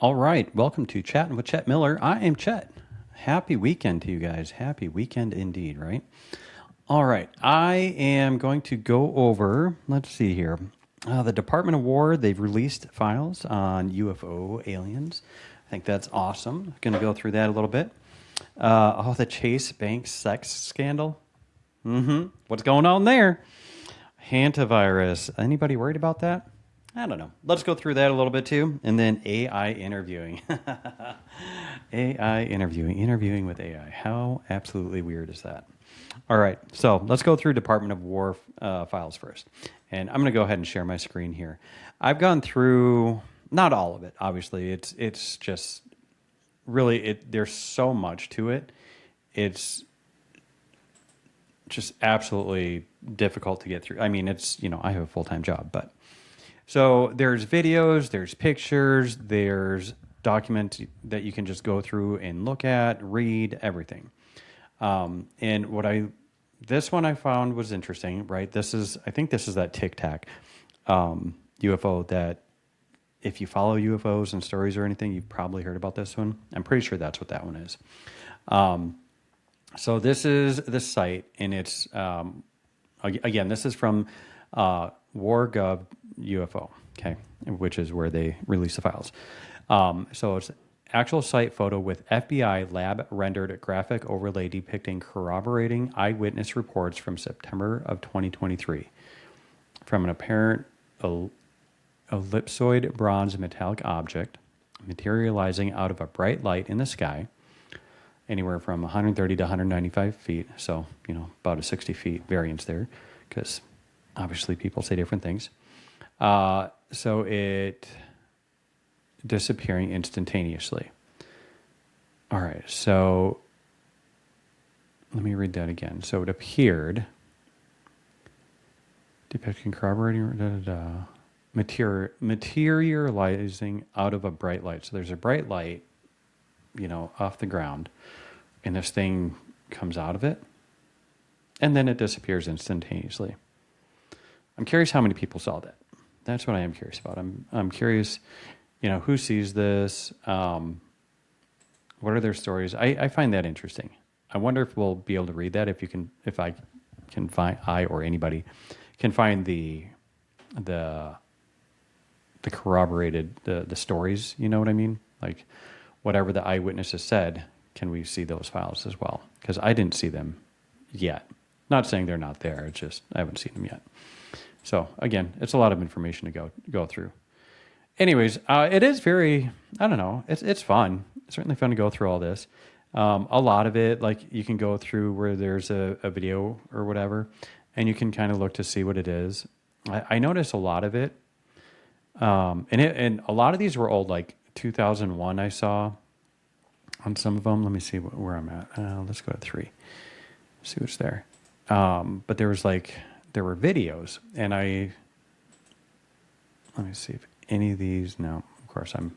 All right, welcome to Chatting with Chet Miller. I am Chet. Happy weekend to you guys. Happy weekend indeed, right? All right, I am going to go over, let's see here. The Department of War, they've released files on UFO aliens. I think that's awesome. Going to go through that a little bit. The Chase Bank sex scandal. What's going on there? Hantavirus. Anybody worried about that? I don't know. Let's go through that a little bit too. And then AI interviewing. AI interviewing with AI. How absolutely weird is that? All right. So let's go through Department of War files first. And I'm going to go ahead and share my screen here. I've gone through, not all of it, obviously. It's just really, there's so much to it. It's just absolutely difficult to get through. I mean, I have a full-time job, but so there's videos, there's pictures, there's documents that you can just go through and look at, read, everything. And this one I found was interesting, right? I think this is that Tic Tac UFO that if you follow UFOs and stories or anything, you've probably heard about this one. I'm pretty sure that's what that one is. So this is the site, and it's, again, this is from WarGov UFO, okay, which is where they release the files. So it's actual site photo with FBI lab rendered graphic overlay depicting corroborating eyewitness reports from September of 2023 from an apparent ellipsoid bronze metallic object materializing out of a bright light in the sky, anywhere from 130 to 195 feet. So, about a 60 feet variance there, because obviously people say different things. So it disappearing instantaneously. All right, so let me read that again. So it appeared, depicting corroborating, materializing out of a bright light. So there's a bright light, off the ground, and this thing comes out of it, and then it disappears instantaneously. I'm curious how many people saw that. That's what I am curious about. I'm curious, who sees this? What are their stories? I find that interesting. I wonder if we'll be able to read that. If I can find, I or anybody can find the corroborated the stories. You know what I mean? Like whatever the eyewitnesses said. Can we see those files as well? Because I didn't see them yet. Not saying they're not there. It's just I haven't seen them yet. So again, it's a lot of information to go through. Anyways, it is very, I don't know, it's fun. It's certainly fun to go through all this. A lot of it, like you can go through where there's a video or whatever, and you can kind of look to see what it is. I noticed a lot of it, and a lot of these were old, like 2001 I saw on some of them. Let me see where I'm at. Let's go to 3. See what's there. But there were videos, and let me see if any of these, no, of course I'm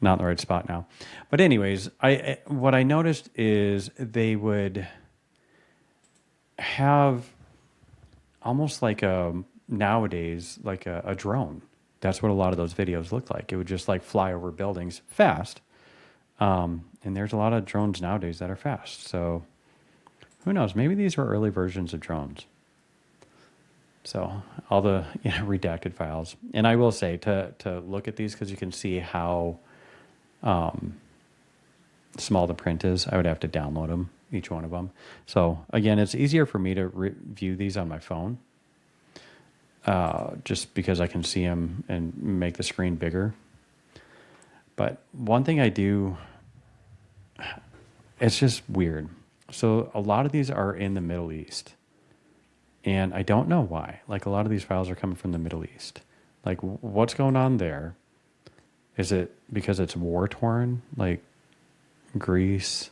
not in the right spot now. But anyways, what I noticed is they would have almost like nowadays, like a drone. That's what a lot of those videos look like. It would just like fly over buildings fast. And there's a lot of drones nowadays that are fast. So who knows? Maybe these were early versions of drones. So all the redacted files. And I will say to look at these, because you can see how small the print is, I would have to download them, each one of them. So again, it's easier for me to view these on my phone, just because I can see them and make the screen bigger. But one thing I do, it's just weird. So a lot of these are in the Middle East. And I don't know why. Like a lot of these files are coming from the Middle East. Like what's going on there? Is it because it's war torn? Like Greece,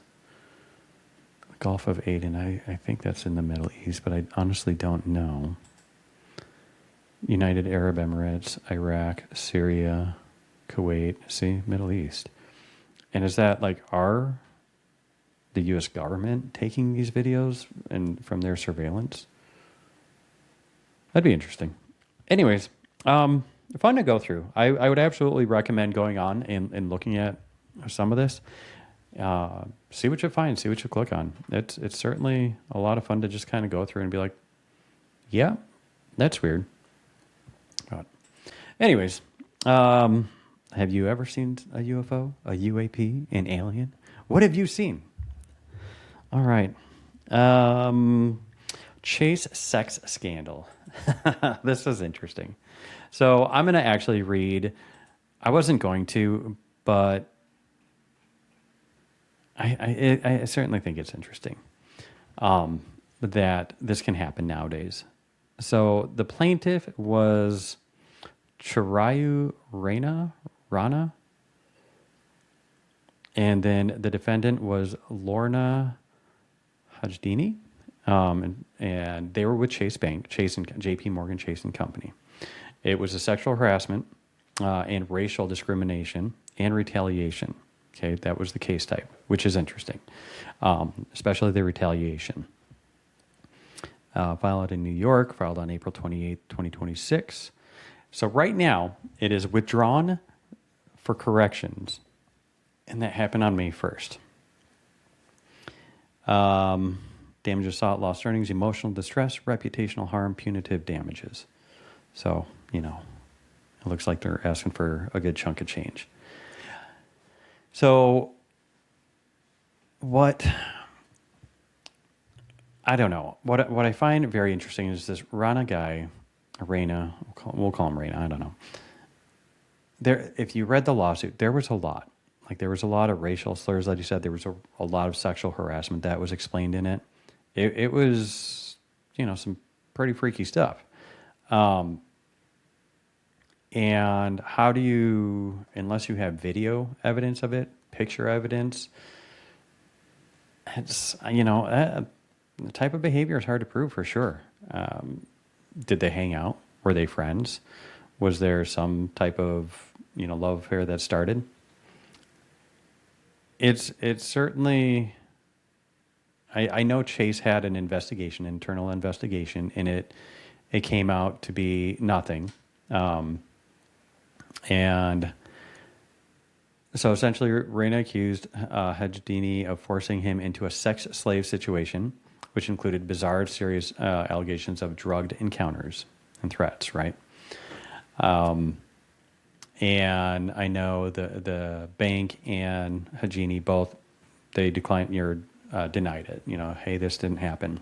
Gulf of Aden. I think that's in the Middle East, but I honestly don't know. United Arab Emirates, Iraq, Syria, Kuwait. See, Middle East. And is that like the U.S. government taking these videos and from their surveillance? That'd be interesting. Anyways, fun to go through. I would absolutely recommend going on and looking at some of this. See what you find, see what you click on. It's certainly a lot of fun to just kind of go through and be like, yeah, that's weird. But anyways, have you ever seen a UFO, a UAP, an alien? What have you seen? All right. Chase sex scandal. This is interesting. So I'm going to actually read. I wasn't going to, but I certainly think it's interesting that this can happen nowadays. So the plaintiff was Chirayu Rana, and then the defendant was Lorna Hajdini, and they were with Chase Bank, Chase and J.P. Morgan Chase and Company. It was a sexual harassment and racial discrimination and retaliation. Okay, that was the case type, which is interesting, especially the retaliation. Filed in New York, filed on April 28th, 2026. So right now, it is withdrawn for corrections, and that happened on May 1st. Damages sought, lost earnings, emotional distress, reputational harm, punitive damages. So, it looks like they're asking for a good chunk of change. So, I don't know. What I find very interesting is this Rana guy, Reina, we'll call him Reina, I don't know. If you read the lawsuit, there was a lot. Like, there was a lot of racial slurs, like you said. There was a lot of sexual harassment that was explained in it. It was, some pretty freaky stuff. And how do you, unless you have video evidence of it, picture evidence, it's, the type of behavior is hard to prove for sure. Did they hang out? Were they friends? Was there some type of, love affair that started? It's certainly, I know Chase had an investigation, internal investigation, and it came out to be nothing. And so essentially, Reina accused Hajdini of forcing him into a sex slave situation, which included bizarre, serious allegations of drugged encounters and threats, right? And I know the bank and Hajdini both, they declined or denied it. Hey, this didn't happen.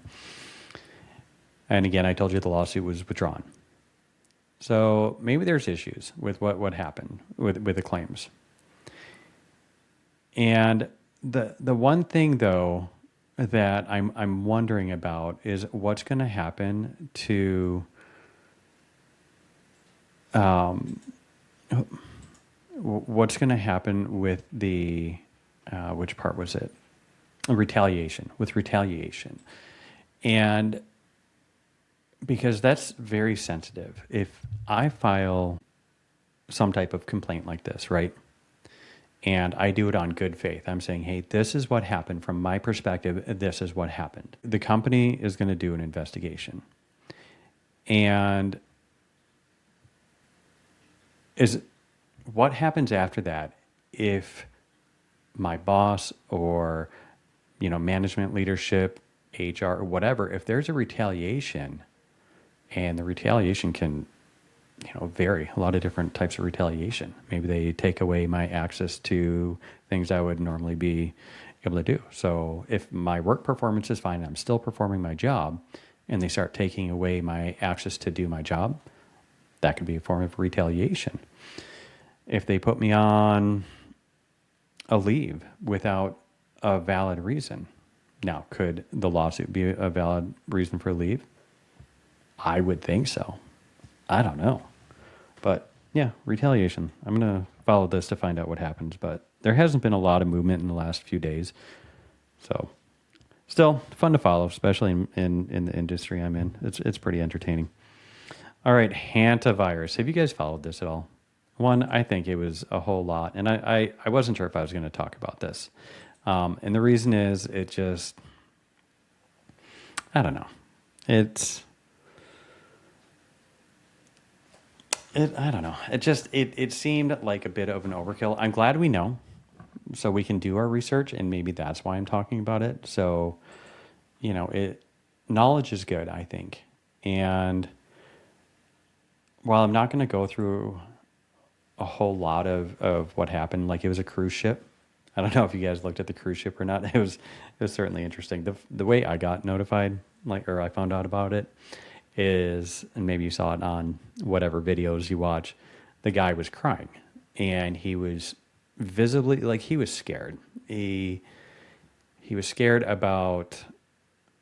And again, I told you the lawsuit was withdrawn. So maybe there's issues with what happened with the claims. And the one thing though that I'm wondering about is what's going to happen to what's going to happen with the which part was it? Retaliation. And because that's very sensitive. If I file some type of complaint like this, right? And I do it on good faith. I'm saying, hey, this is what happened from my perspective. This is what happened. The company is going to do an investigation. And what happens after that if my boss or, management, leadership, HR, or whatever, if there's a retaliation, and the retaliation can, vary, a lot of different types of retaliation. Maybe they take away my access to things I would normally be able to do. So if my work performance is fine, I'm still performing my job, and they start taking away my access to do my job, that could be a form of retaliation. If they put me on a leave without a valid reason, now, could the lawsuit be a valid reason for leave? I would think so. I don't know. But yeah, retaliation. I'm going to follow this to find out what happens. But there hasn't been a lot of movement in the last few days. So still fun to follow, especially in the industry I'm in. It's pretty entertaining. All right, Hantavirus. Have you guys followed this at all? One, I think it was a whole lot. And I wasn't sure if I was going to talk about this. And the reason is it just, I don't know. I don't know. It seemed like a bit of an overkill. I'm glad we know, so we can do our research, and maybe that's why I'm talking about it. So, it knowledge is good, I think. And while I'm not going to go through a whole lot of what happened, like it was a cruise ship. I don't know if you guys looked at the cruise ship or not. It was certainly interesting. The way I got notified, like, or I found out about it, is, and maybe you saw it on whatever videos you watch, the guy was crying, and he was visibly, like, he was scared. He was scared about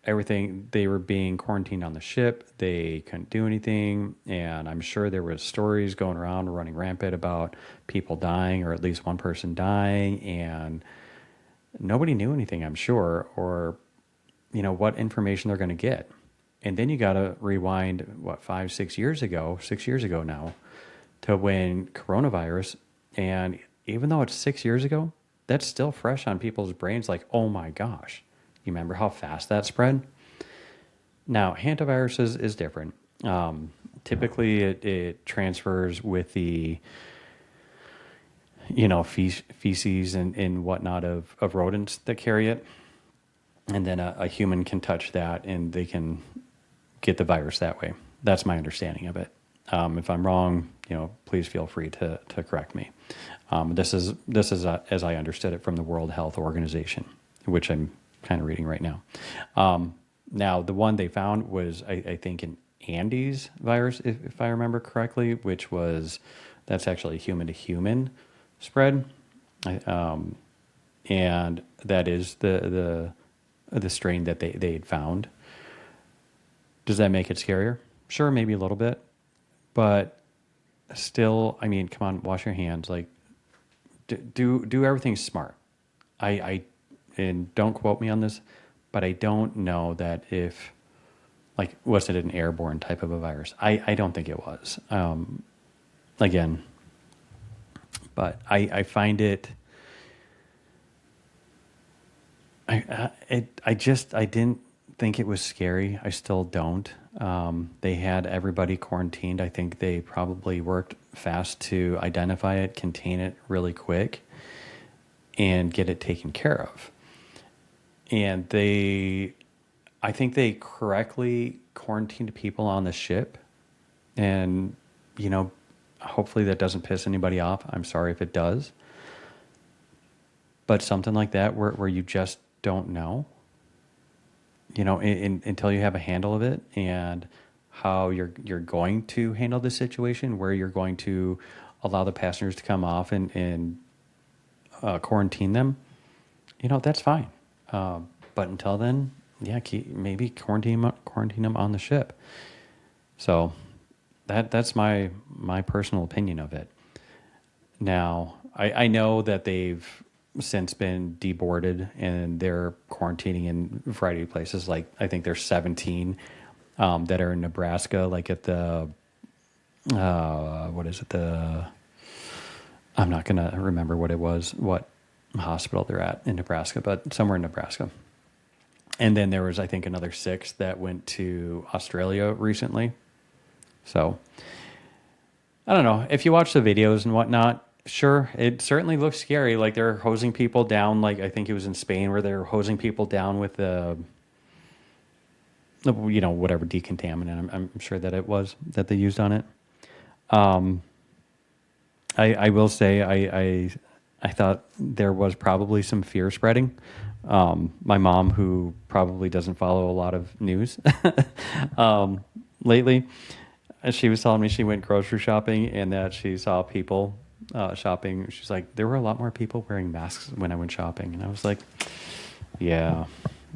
everything. They were being quarantined on the ship. They couldn't do anything, and I'm sure there was stories going around running rampant about people dying, or at least one person dying, and nobody knew anything, I'm sure, or what information they're going to get. And then you got to rewind, what, 6 years ago now, to when coronavirus, and even though it's 6 years ago, that's still fresh on people's brains. Like, oh my gosh, you remember how fast that spread? Now, hantavirus is different. Typically, it transfers with the feces and whatnot of rodents that carry it, and then a human can touch that, and they can get the virus that way. That's my understanding of it. If I'm wrong, please feel free to correct me. This is as I understood it from the World Health Organization, which I'm kind of reading right now. Now, the one they found was, I think, an Andes virus, if I remember correctly, that's actually human to human spread, and that is the strain that they had found. Does that make it scarier? Sure, maybe a little bit, but still, I mean, come on, wash your hands. Like, do everything smart. I and don't quote me on this, but I don't know that if, like, was it an airborne type of a virus? I don't think it was. Again, but I find it. I didn't think it was scary. I still don't. They had everybody quarantined. I think they probably worked fast to identify it, contain it really quick, and get it taken care of. And I think they correctly quarantined people on the ship. And, hopefully that doesn't piss anybody off. I'm sorry if it does. But something like that where you just don't know, until you have a handle of it, and how you're going to handle the situation, where you're going to allow the passengers to come off and quarantine them, that's fine. But until then, yeah, maybe quarantine them on the ship. So that's my personal opinion of it. Now, I know that they've since been deboarded, and they're quarantining in a variety of places. Like, I think there's 17 that are in Nebraska, like at the, what is it? I'm not going to remember what hospital they're at in Nebraska, but somewhere in Nebraska. And then there was, I think, another 6 that went to Australia recently. So I don't know. If you watch the videos and whatnot, sure, it certainly looks scary. Like, they're hosing people down. Like, I think it was in Spain, where they're hosing people down with the whatever decontaminant. I'm sure that it was that they used on it. I will say I thought there was probably some fear spreading. My mom, who probably doesn't follow a lot of news lately, she was telling me she went grocery shopping and that she saw people shopping. She's like, there were a lot more people wearing masks when I went shopping. And I was like, yeah,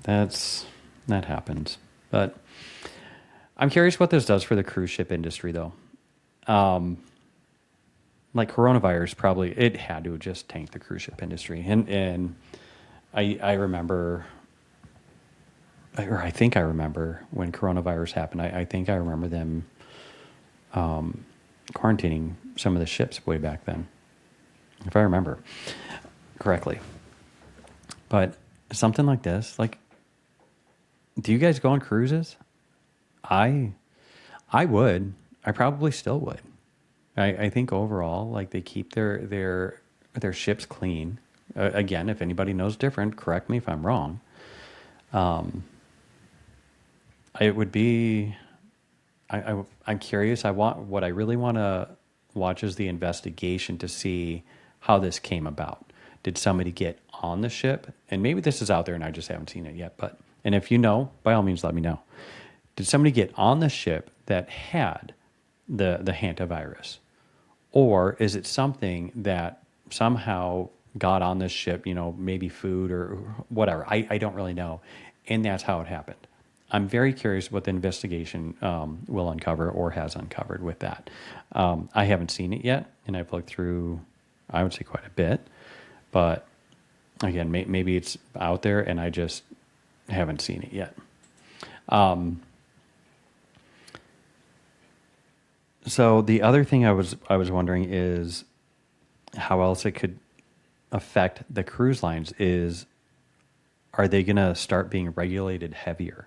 that happens. But I'm curious what this does for the cruise ship industry, though. Like, coronavirus, probably, it had to just tank the cruise ship industry. And I remember, or I think I remember when coronavirus happened, I think I remember them quarantining some of the ships way back then, if I remember correctly. But something like this, like, do you guys go on cruises? I would. I probably still would. I think overall, like they keep their ships clean. Again, if anybody knows different, correct me if I'm wrong. It would be. I'm curious. What I really want to watch is the investigation to see how this came about. Did somebody get on the ship? And maybe this is out there and I just haven't seen it yet. And if you know, by all means, let me know. Did somebody get on the ship that had the hantavirus? Or is it something that somehow got on this ship, maybe food or whatever? I don't really know. And that's how it happened. I'm very curious what the investigation will uncover or has uncovered with that. I haven't seen it yet, and I've looked through, I would say, quite a bit. But again, maybe it's out there and I just haven't seen it yet. So the other thing I was wondering is how else it could affect the cruise lines is, are they going to start being regulated heavier?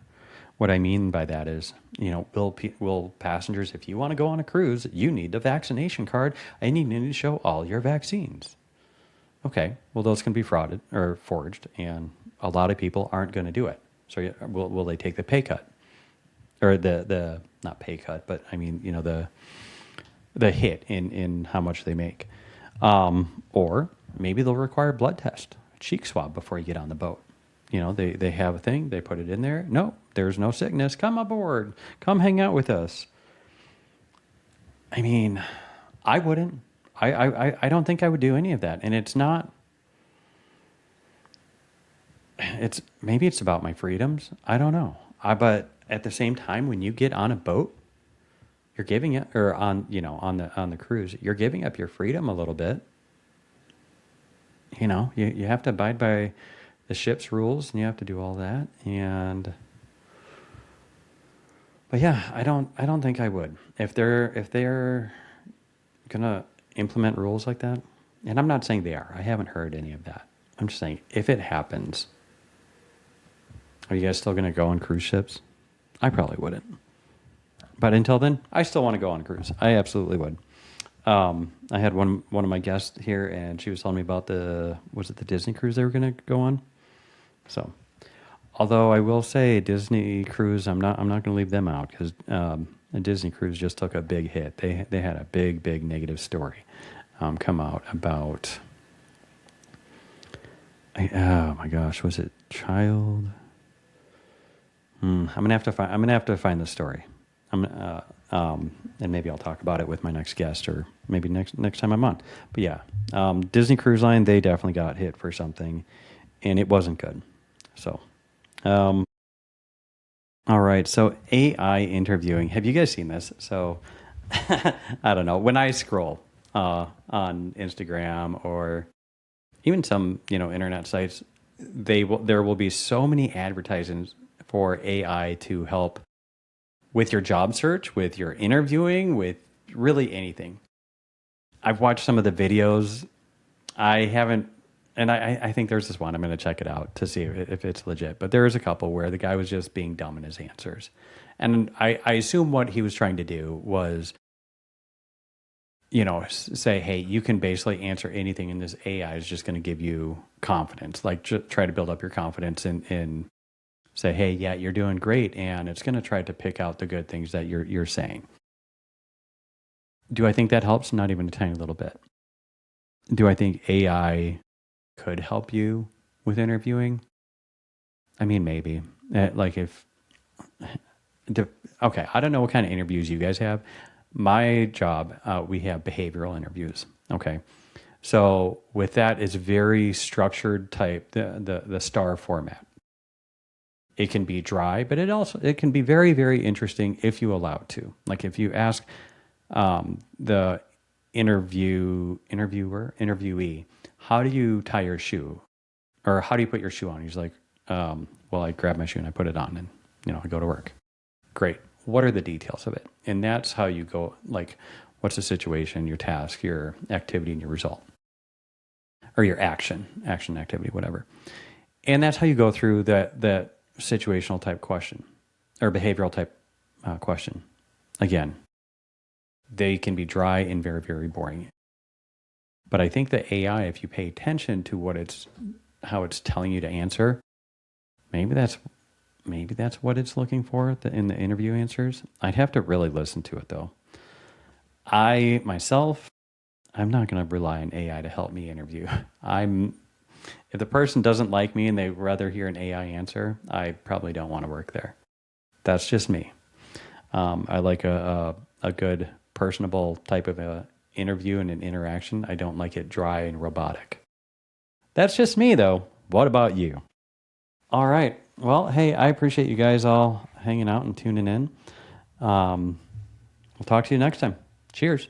What I mean by that is, will passengers, if you want to go on a cruise, you need a vaccination card and you need to show all your vaccines. Okay, well, those can be frauded or forged, and a lot of people aren't going to do it. So will they take the pay cut? Or the not pay cut, but I mean, the hit in how much they make. Or maybe they'll require a blood test, a cheek swab before you get on the boat. They have a thing, they put it in there. No, there's no sickness. Come aboard. Come hang out with us. I mean, I wouldn't. I don't think I would do any of that. And maybe it's about my freedoms. I don't know. But at the same time, when you get on a boat, you're giving it, or on the cruise, you're giving up your freedom a little bit. You have to abide by the ship's rules, and you have to do all that. But yeah, I don't think I would. If they're gonna implement rules like that, and I'm not saying they are. I haven't heard any of that. I'm just saying, if it happens, are you guys still gonna go on cruise ships? I probably wouldn't. But until then, I still want to go on a cruise. I absolutely would. I had one of my guests here, and she was telling me about was it the Disney cruise they were going to go on? So, although I will say Disney cruise, I'm not going to leave them out, because a Disney cruise just took a big hit. They had a big negative story come out about. Oh my gosh, was it child? I'm gonna have to find the story. And maybe I'll talk about it with my next guest, or maybe next time I'm on. But yeah, Disney Cruise Line, they definitely got hit for something, and it wasn't good. So, all right. So AI interviewing. Have you guys seen this? So, I don't know. When I scroll on Instagram or even some internet sites, there will be so many advertisements for AI to help with your job search, with your interviewing, with really anything. I've watched some of the videos. I haven't, and I think there's this one. I'm going to check it out to see if it's legit. But there is a couple where the guy was just being dumb in his answers. And I assume what he was trying to do was, say, hey, you can basically answer anything, and this AI is just going to give you confidence. Like, try to build up your confidence and say, hey, yeah, you're doing great, and it's going to try to pick out the good things that you're saying. Do I think that helps? Not even a tiny little bit. Do I think AI could help you with interviewing? I mean, maybe. Okay, I don't know what kind of interviews you guys have. My job, we have behavioral interviews. Okay. So with that, it's very structured type, the STAR format. It can be dry, but it can be very, very interesting if you allow it to. Like if you ask the interviewee, how do you tie your shoe? Or how do you put your shoe on? He's like, well, I grab my shoe and I put it on, and I go to work. Great. What are the details of it? And that's how you go, like, what's the situation, your task, your activity, and your result? Or your action, activity, whatever. And that's how you go through that situational type question or behavioral type question. Again, they can be dry and very, very boring. But I think the AI, if you pay attention to how it's telling you to answer, maybe that's what it's looking for in the interview answers. I'd have to really listen to it though. I'm not going to rely on AI to help me interview. If the person doesn't like me and they'd rather hear an AI answer, I probably don't want to work there. That's just me. I like a good personable type of a interview and an interaction. I don't like it dry and robotic. That's just me though. What about you? All right. Well, hey, I appreciate you guys all hanging out and tuning in. We'll talk to you next time. Cheers.